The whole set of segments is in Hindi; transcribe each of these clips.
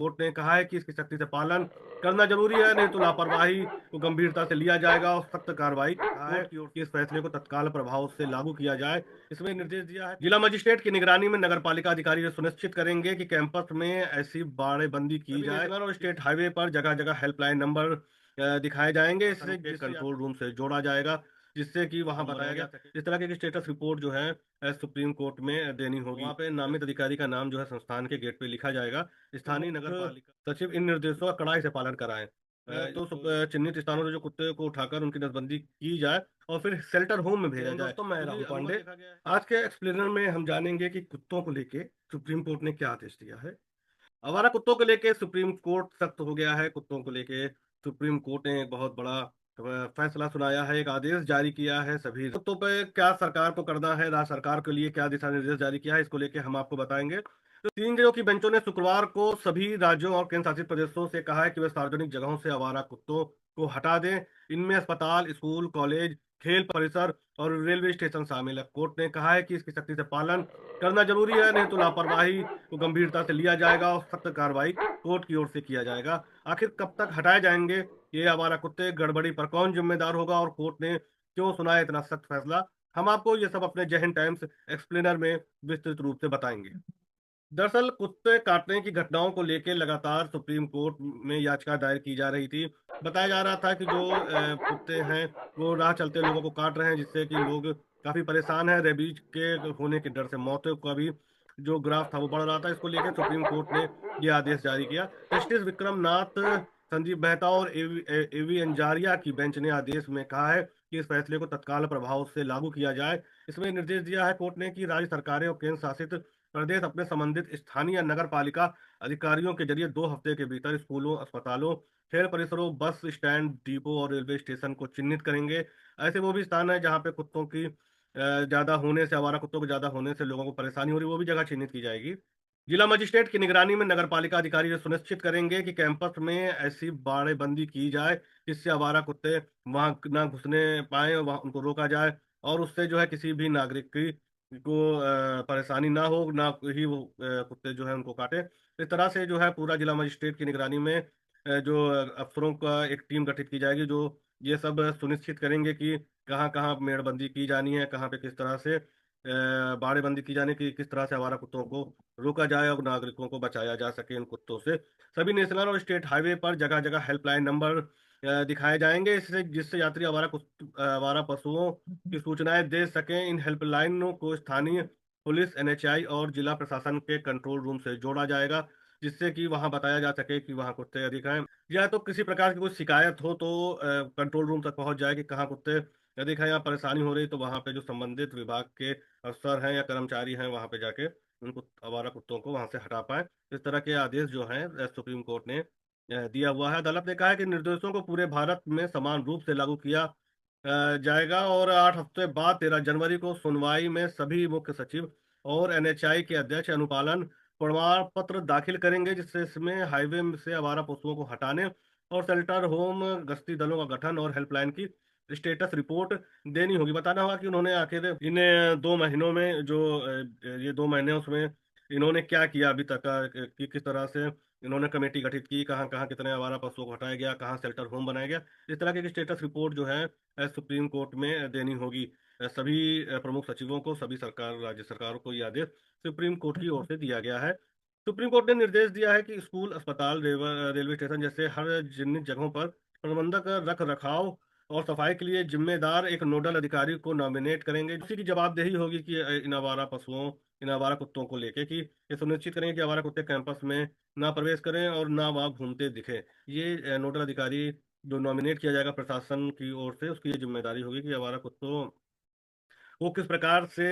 कोर्ट ने कहा है कि इसकी सख्ती से पालन करना जरूरी है, नहीं तो लापरवाही को गंभीरता से लिया जाएगा और सख्त कार्रवाई कहा है। कोर्ट की ओर से इस फैसले को तत्काल प्रभाव से लागू किया जाए, इसमें निर्देश दिया है। जिला मजिस्ट्रेट की निगरानी में नगर पालिका अधिकारी ये सुनिश्चित करेंगे कि कैंपस में ऐसी बाड़ेबंदी की जाए। नेशनल और स्टेट हाईवे पर जगह जगह हेल्पलाइन नंबर दिखाए जाएंगे, इससे कंट्रोल रूम से जोड़ा जाएगा, जिससे कि वहां बताया गया इस तरह की स्टेटस रिपोर्ट जो है सुप्रीम कोर्ट में देनी होगी। वहाँ पे नामित अधिकारी का नाम जो है संस्थान के गेट पे लिखा जाएगा। स्थानीय नगर पालिका सचिव इन निर्देशों का कड़ाई से पालन कराएं। चिन्हित स्थानों से जो कुत्ते को उठाकर उनकी नसबंदी की जाए और फिर शेल्टर होम में भेजा जाए। तो मैं राहुल पांडे, आज के एक्सप्लेनर में हम जानेंगे कि कुत्तों को लेके सुप्रीम कोर्ट ने क्या आदेश दिया है। आवारा कुत्तों को लेके सुप्रीम कोर्ट सख्त हो गया है। कुत्तों को लेके सुप्रीम कोर्ट ने एक बहुत बड़ा फैसला सुनाया है, एक आदेश जारी किया है। सभी कुत्तों पे क्या सरकार को करना है, राज्य सरकार के लिए क्या दिशा निर्देश जारी किया है, इसको लेके हम आपको बताएंगे। तो 3 जजों की बेंचों ने शुक्रवार को सभी राज्यों और केंद्र शासित प्रदेशों से कहा है कि वे सार्वजनिक जगहों से आवारा कुत्तों को हटा दें। इनमें अस्पताल, स्कूल, कॉलेज, खेल परिसर और रेलवे स्टेशन शामिल है। कोर्ट ने कहा है कि इसकी सख्ती से पालन करना जरूरी है, नहीं तो लापरवाही को गंभीरता से लिया जाएगा और सख्त कार्रवाई कोर्ट की ओर से किया जाएगा। आखिर कब तक हटाए जाएंगे ये आवारा कुत्ते, गड़बड़ी पर कौन जिम्मेदार होगा और कोर्ट ने क्यों सुनाया इतना सख्त फैसला, हम आपको ये सब अपने जय हिंद टाइम्स एक्सप्लेनर में विस्तृत रूप से बताएंगे। दरअसल कुत्ते काटने की घटनाओं को लेकर लगातार सुप्रीम कोर्ट में याचिका दायर की जा रही थी। बताया जा रहा था कि जो कुत्ते हैं वो राह चलते लोगों को काट रहे हैं, जिससे कि लोग काफी परेशान हैं। रेबीज के होने के डर से मौतों का भी जो ग्राफ था वो बढ़ रहा था। इसको लेकर सुप्रीम कोर्ट ने ये आदेश जारी किया। जस्टिस विक्रम नाथ, संजीव मेहता और एवी अंजारिया की बेंच ने आदेश में कहा है कि इस फैसले को तत्काल प्रभाव से लागू किया जाए। इसमें निर्देश दिया है कोर्ट ने कि राज्य सरकारें और केंद्र शासित प्रदेश अपने संबंधित स्थानीय या नगर पालिका अधिकारियों के जरिए 2 हफ्ते के भीतर स्कूलों, अस्पतालों, खेल परिसरों, बस स्टैंड, डिपो और रेलवे स्टेशन को चिन्हित करेंगे। ऐसे वो भी स्थान है जहाँ पे कुत्तों की ज्यादा होने से, आवारा कुत्तों के ज्यादा होने से लोगों को परेशानी हो रही है, वो भी जगह चिन्हित की जाएगी। जिला मजिस्ट्रेट की निगरानी में नगर पालिका अधिकारी ये सुनिश्चित करेंगे कि कैंपस में ऐसी बाड़ेबंदी की जाए जिससे आवारा कुत्ते वहां ना घुसने पाए, वहां उनको रोका जाए और उससे जो है किसी भी नागरिक की को परेशानी ना हो, ना ही वो कुत्ते जो है उनको काटे। इस तरह से जो है पूरा जिला मजिस्ट्रेट की निगरानी में जो अफसरों का एक टीम गठित की जाएगी, जो ये सब सुनिश्चित करेंगे कि कहाँ कहाँ मेड़बंदी की जानी है, कहाँ पे किस तरह से बाड़ेबंदी की जाने की, किस तरह से आवारा कुत्तों को रोका जाए और नागरिकों को बचाया जा सके इन कुत्तों से। सभी नेशनल और स्टेट हाईवे पर जगह जगह हेल्पलाइन नंबर दिखाए जाएंगे, इससे जिससे यात्री आवारा पशुओं की सूचनाएं दे सकें। इन हेल्पलाइनों को स्थानीय पुलिस, एनएचआई और जिला प्रशासन के कंट्रोल रूम से जोड़ा जाएगा, जिससे कि वहां बताया जा सके कि वहां कुत्ते अधिक हैं। या तो किसी प्रकार की कोई शिकायत हो तो कंट्रोल रूम तक पहुंच जाए कि कहाँ कुत्ते अधिक हैं या परेशानी हो रही, तो वहां पे जो संबंधित विभाग के अफसर हैं या कर्मचारी हैं वहां पे जाके उनको, आवारा कुत्तों को वहां से हटा पाए। इस तरह के आदेश जो हैं सुप्रीम कोर्ट ने दिया हुआ है। अदालत ने कहा है कि निर्देशों को पूरे भारत में समान रूप से लागू किया जाएगा और 8 हफ्ते बाद 13 जनवरी को सुनवाई में सभी मुख्य सचिव और एनएचआई के अध्यक्ष अनुपालन प्रमाण पत्र दाखिल करेंगे, जिससे इसमें हाईवे से आवारा पशुओं को हटाने और शेल्टर होम, गश्ती दलों का गठन और हेल्पलाइन की स्टेटस रिपोर्ट देनी होगी। बताना होगा कि उन्होंने आखिर इन 2 महीनों में जो ये 2 महीने उसमें इन्होंने क्या किया अभी तक कि किस तरह से इन्होंने कमेटी गठित की, कहाँ कहाँ कितने आवारा पशुओं को हटाया गया, कहाँ शेल्टर होम बनाया गया। इस तरह की स्टेटस रिपोर्ट जो है सुप्रीम कोर्ट में देनी होगी। सभी प्रमुख सचिवों को, सभी सरकार, राज्य सरकारों को यह आदेश सुप्रीम कोर्ट की ओर से दिया गया है। सुप्रीम कोर्ट ने निर्देश दिया है कि स्कूल, अस्पताल, रेलवे स्टेशन जैसे हर चिन्हित जगहों पर प्रबंधक रख रखाव और सफाई के लिए जिम्मेदार एक नोडल अधिकारी को नॉमिनेट करेंगे। उसी की जवाबदेही होगी कि इन आवारा पशुओं, इन आवारा कुत्तों को लेके कि ये सुनिश्चित करेंगे कि आवारा कुत्ते कैंपस में ना प्रवेश करें और ना वहाँ घूमते दिखे। ये नोडल अधिकारी जो नॉमिनेट किया जाएगा प्रशासन की ओर से, उसकी ये जिम्मेदारी होगी कि आवारा कुत्तों वो किस प्रकार से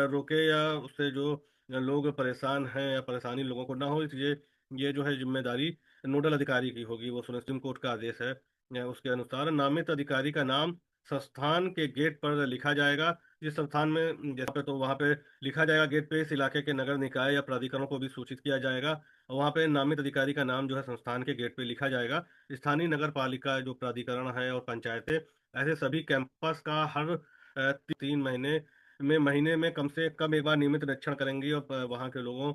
रोके या उससे जो लोग परेशान हैं या परेशानी लोगों को ना हो, इसलिए ये जो है जिम्मेदारी नोडल अधिकारी की होगी। वो सुप्रीम कोर्ट का आदेश है। उसके अनुसार नामित अधिकारी का नाम संस्थान के गेट पर लिखा जाएगा। जिस संस्थान में जैसे पे तो वहाँ पे लिखा जाएगा गेट पे, इस इलाके के नगर निकाय या प्राधिकरणों को भी सूचित किया जाएगा। और वहाँ पे नामित अधिकारी का नाम जो है संस्थान के गेट पे लिखा जाएगा। स्थानीय नगर पालिका जो प्राधिकरण है और पंचायतें ऐसे सभी कैंपस का हर 3 महीने में कम से कम एक बार नियमित निरीक्षण करेंगी और वहाँ के लोगों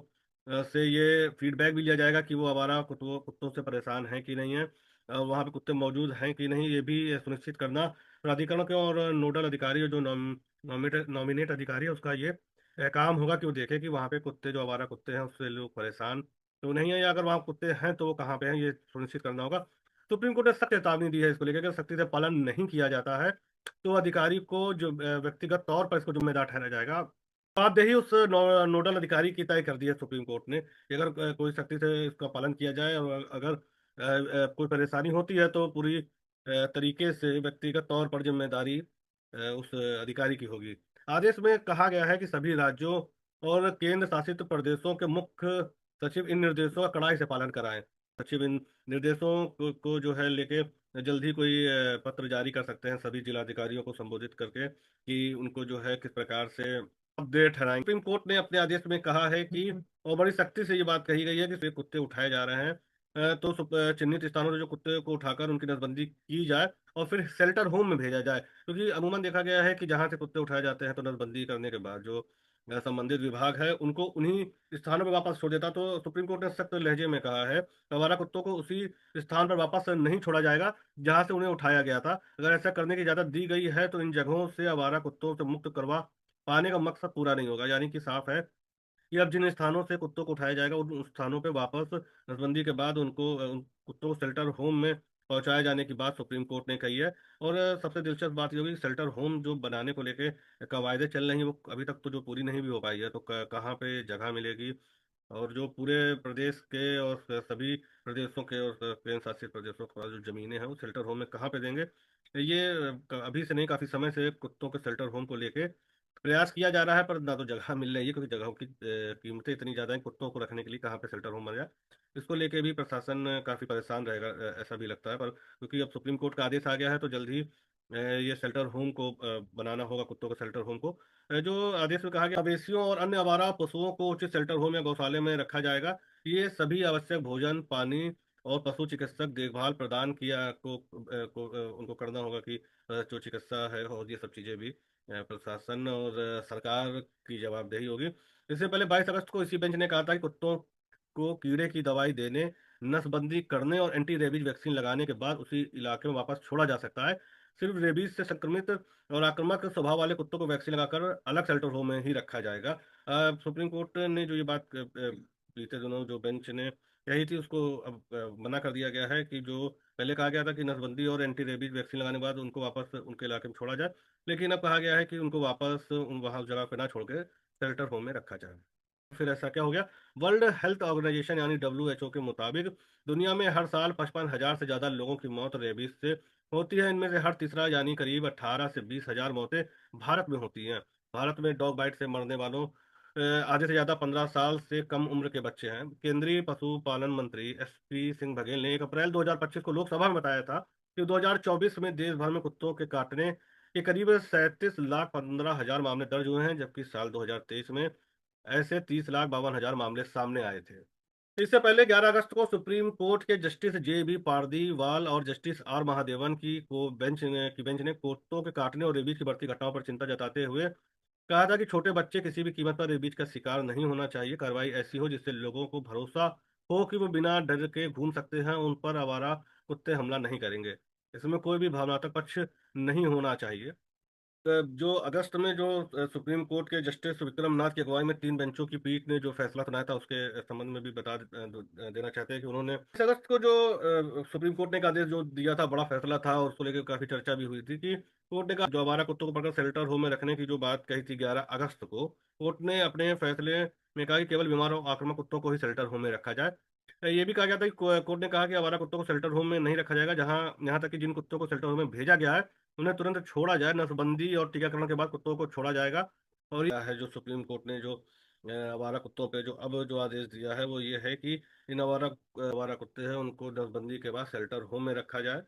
से ये फीडबैक भी लिया जाएगा कि वो आवारा कुत्तों कुत्तों से परेशान हैं कि नहीं है, वहाँ पे कुत्ते मौजूद हैं कि नहीं, ये भी सुनिश्चित करना प्राधिकरण के और नोडल अधिकारी और जो नॉमिनेट अधिकारी है उसका ये काम होगा कि वो देखे कि वहाँ पे कुत्ते जो आवारा कुत्ते हैं उससे लोग परेशान तो नहीं है, या अगर वहाँ कुत्ते हैं तो वो कहाँ पे हैं ये सुनिश्चित करना होगा। सुप्रीम कोर्ट ने सख्त चेतावनी दी है इसको लेकर, अगर सख्ती से पालन नहीं किया जाता है तो अधिकारी को जो व्यक्तिगत तौर पर इसको जिम्मेदार ठहराया जाएगा। जवाबदेही उस नोडल अधिकारी की तय कर दी है सुप्रीम कोर्ट ने कि अगर कोई सख्ती से इसका पालन किया जाए और अगर कोई परेशानी होती है तो पूरी तरीके से व्यक्तिगत तौर पर जिम्मेदारी उस अधिकारी की होगी। आदेश में कहा गया है कि सभी राज्यों और केंद्र शासित प्रदेशों के मुख्य सचिव इन निर्देशों का कड़ाई से पालन कराएं। सचिव इन निर्देशों को जो है लेके जल्द ही कोई पत्र जारी कर सकते हैं सभी जिलाधिकारियों को संबोधित करके कि उनको जो है किस प्रकार से अपडेट ठहराएंगे। सुप्रीम कोर्ट ने अपने आदेश में कहा है कि और बड़ी सख्ती से ये बात कही गई है कि ये कुत्ते उठाए जा रहे हैं तो चिन्हित स्थानों से जो कुत्ते को उठाकर उनकी नसबंदी की जाए और फिर शेल्टर होम में भेजा जाए, क्योंकि अमूमन देखा गया है कि जहां से कुत्ते उठाए जाते हैं तो नसबंदी करने के बाद जो संबंधित विभाग है उनको उन्हीं स्थानों पर वापस छोड़ देता। तो सुप्रीम कोर्ट ने सख्त लहजे में कहा है आवारा कुत्तों को उसी स्थान पर वापस नहीं छोड़ा जाएगा जहां से उन्हें उठाया गया था। अगर ऐसा करने की इजाजत दी गई है तो इन जगहों से आवारा कुत्तों से मुक्त करवा पाने का मकसद पूरा नहीं होगा। यानी कि साफ है कि अब जिन स्थानों से कुत्तों को उठाया जाएगा उन स्थानों पे वापस नसबंदी के बाद उनको उन कुत्तों को शेल्टर होम में पहुंचाए जाने की बात सुप्रीम कोर्ट ने कही है। और सबसे दिलचस्प बात ये होगी कि शेल्टर होम जो बनाने को लेके कवायदे चल रही हैं वो अभी तक तो जो पूरी नहीं भी हो पाई है, तो कहाँ पे जगह मिलेगी और जो पूरे प्रदेश के और सभी प्रदेशों के और केंद्र शासित प्रदेशों के पास जो जमीनें हैं वो शेल्टर होम में कहाँ पे देंगे। ये अभी से नहीं काफी समय से कुत्तों के शेल्टर होम को लेके प्रयास किया जा रहा है, पर ना तो जगह मिल रही है क्योंकि जगहों की कीमतें इतनी ज्यादा हैं कुत्तों को रखने के लिए कहाँ पे शेल्टर होम बन जाए। इसको लेके भी प्रशासन काफी परेशान रहेगा, ऐसा भी लगता है। पर क्योंकि अब सुप्रीम कोर्ट का आदेश आ गया है तो जल्द ही ये शेल्टर होम को बनाना होगा कुत्तों के शेल्टर होम को। जो आदेश में कहा गया मवेशियों और अन्य आवारा पशुओं को उचित शेल्टर होम या गौशाले में रखा जाएगा। ये सभी आवश्यक भोजन पानी और पशु चिकित्सक देखभाल प्रदान किया उनको करना होगा कि जो चिकित्सा है और ये सब चीजें भी प्रशासन और सरकार की जवाबदेही होगी। इससे पहले 22 अगस्त को इसी बेंच ने कहा था कि कुत्तों को कीड़े की दवाई देने नसबंदी करने और एंटी रेबीज वैक्सीन लगाने के बाद उसी इलाके में वापस छोड़ा जा सकता है। सिर्फ रेबीज से संक्रमित और आक्रामक स्वभाव वाले कुत्तों को वैक्सीन लगाकर अलग शेल्टर होम में ही रखा जाएगा। सुप्रीम कोर्ट ने जो ये बात बीते दिनों जो बेंच ने कही थी उसको अब मना कर दिया गया है कि जो पहले कहा गया था कि नसबंदी और एंटी रेबीज वैक्सीन लगाने के बाद उनको वापस उनके इलाके में छोड़ा जाए, लेकिन अब कहा गया है कि उनको वापस उन वहां उस जगह पे ना छोड़ के शेल्टर होम में रखा जाए। फिर ऐसा क्या हो गया, वर्ल्ड हेल्थ ऑर्गेनाइजेशन यानी WHO के मुताबिक दुनिया में हर साल 55,000 से ज्यादा लोगों की मौत रेबीज से होती है। इनमें से हर तीसरा यानी करीब 18 से 20,000 मौतें भारत में होती हैं। भारत में डॉग बाइट से मरने वालों आधे से ज्यादा 15 साल से कम उम्र के बच्चे हैं। केंद्रीय पशुपालन मंत्री SP सिंह बघेल ने 1 अप्रैल 2025 को लोकसभा में बताया था कि 2024 में देश भर में कुत्तों के काटने के करीब 37,15,000 मामले दर्ज हुए हैं, जबकि साल 2023 में ऐसे 30,52,000 मामले सामने आए थे। इससे पहले 11 अगस्त को सुप्रीम कोर्ट के जस्टिस JB पारदीवाल और जस्टिस R महादेवन की बेंच ने कुत्तों के काटने और रेबीज की बढ़ती घटनाओं पर चिंता जताते हुए कहा था कि छोटे बच्चे किसी भी कीमत पर रेबीज का शिकार नहीं होना चाहिए। कार्रवाई ऐसी हो जिससे लोगों को भरोसा हो कि वो बिना डर के घूम सकते हैं, उन पर आवारा कुत्ते हमला नहीं करेंगे। इसमें कोई भी भावनात्मक पक्ष नहीं होना चाहिए। जो अगस्त में जो सुप्रीम कोर्ट के जस्टिस विक्रम नाथ की अगुवाई में 3 बेंचों की पीठ ने जो फैसला सुनाया था उसके संबंध में भी देना चाहते हैं कि उन्होंने 20 अगस्त को जो सुप्रीम कोर्ट ने एक आदेश जो दिया था बड़ा फैसला था और उसको लेकर काफी चर्चा भी हुई थी कि कोर्ट ने कहा जो आवारा कुत्तों को पकड़ शेल्टर होम में रखने की जो बात कही थी 11 अगस्त को, कोर्ट ने अपने फैसले में कहा कि केवल बीमार और आक्रामक कुत्तों को ही शेल्टर होम में रखा जाए। ये भी कहा गया था कि कोर्ट ने कहा कि आवारा कुत्तों को शेल्टर होम में नहीं रखा जाएगा, जहां यहाँ तक कि जिन कुत्तों को शेल्टर होम में भेजा गया है उन्हें तुरंत छोड़ा जाए। नसबंदी और टीकाकरण के बाद कुत्तों को छोड़ा जाएगा। और ये है जो सुप्रीम कोर्ट ने जो आवारा कुत्तों पे जो अब जो आदेश दिया है वो ये है कि इन आवारा कुत्ते हैं उनको नसबंदी के बाद शेल्टर होम में रखा जाए,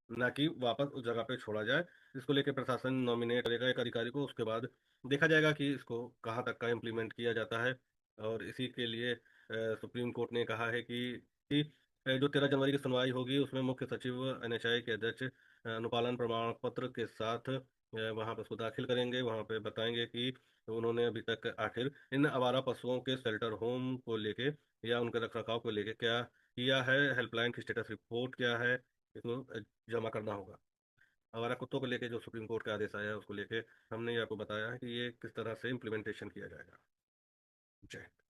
ना कि वापस उस जगह पे छोड़ा जाए। इसको लेकर प्रशासन नॉमिनेट करेगा एक अधिकारी को, उसके बाद देखा जाएगा कि इसको कहाँ तक का इम्प्लीमेंट किया जाता है। और इसी के लिए सुप्रीम कोर्ट ने कहा है कि जो 13 जनवरी की सुनवाई होगी उसमें मुख्य सचिव NHI के अध्यक्ष अनुपालन प्रमाण पत्र के साथ वहां पर उसको दाखिल करेंगे। वहां पे बताएंगे कि तो उन्होंने अभी तक आखिर इन आवारा पशुओं के शेल्टर होम को लेके या उनके रखरखाव को लेके क्या किया है? हेल्पलाइन की स्टेटस रिपोर्ट क्या है? इसको जमा करना होगा। आवारा कुत्तों को लेके जो सुप्रीम कोर्ट का आदेश आया है उसको लेके हमने ये आपको बताया है कि ये किस तरह से इम्प्लीमेंटेशन किया जाएगा। जय हिंद।